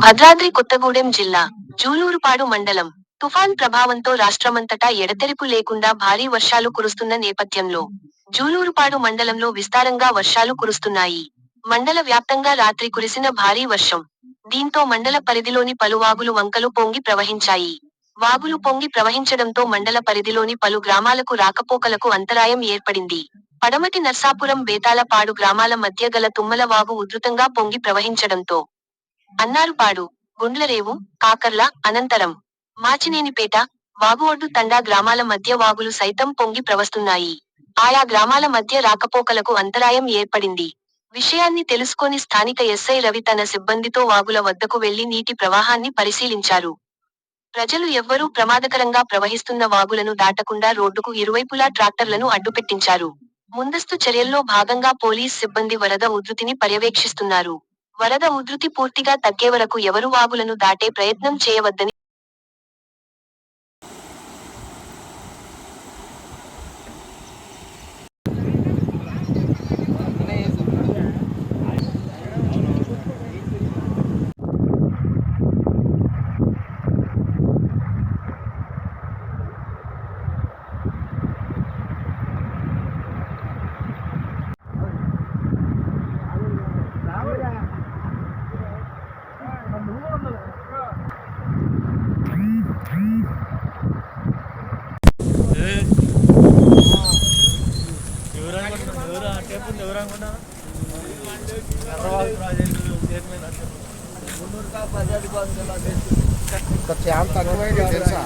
భద్రాద్రి కొత్తగూడెం జిల్లా జూలూరుపాడు మండలం తుఫాన్ ప్రభావంతో రాష్ట్రమంతటా ఎడతెరిపి లేకుండా భారీ వర్షాలు కురుస్తున్న నేపథ్యంలో జూలూరుపాడు మండలంలో విస్తారంగా వర్షాలు కురుస్తున్నాయి. మండల వ్యాప్తంగా రాత్రి కురిసిన భారీ వర్షం. దీంతో మండల పరిధిలోని పలు వాగులు వంకలు పొంగి ప్రవహించాయి. వాగులు పొంగి ప్రవహించడంతో మండల పరిధిలోని పలు గ్రామాలకు రాకపోకలకు అంతరాయం ఏర్పడింది. పడమటి నర్సాపురం బేతాళపాడు గ్రామాల మధ్య గల తుమ్మల వాగు ఉధృతంగా పొంగి ప్రవహించడంతో అన్నారుపాడు, గుండ్లరేవు, కాకర్ల, అనంతరం మాచినేనిపేట, వాగు ఒడ్డు తండా గ్రామాల మధ్య వాగులు సైతం పొంగి ప్రవస్తున్నాయి. ఆయా గ్రామాల మధ్య రాకపోకలకు అంతరాయం ఏర్పడింది. విషయాన్ని తెలుసుకొని స్థానిక ఎస్ఐ రవి తన సిబ్బందితో వాగుల వద్దకు వెళ్లి నీటి ప్రవాహాన్ని పరిశీలించారు. ప్రజలు ఎవ్వరూ ప్రమాదకరంగా ప్రవహిస్తున్న వాగులను దాటకుండా రోడ్డుకు ఇరువైపులా ట్రాక్టర్లను అడ్డుపెట్టించారు. ముందస్తు చర్యల్లో భాగంగా పోలీస్ సిబ్బంది వరద ఉధృతిని పర్యవేక్షిస్తున్నారు. వరద ఉధృతి పూర్తిగా తగ్గేవరకు ఎవరూ వాగులను దాటే ప్రయత్నం చేయవద్దని చాలా తక్కువైంది తెలుసా.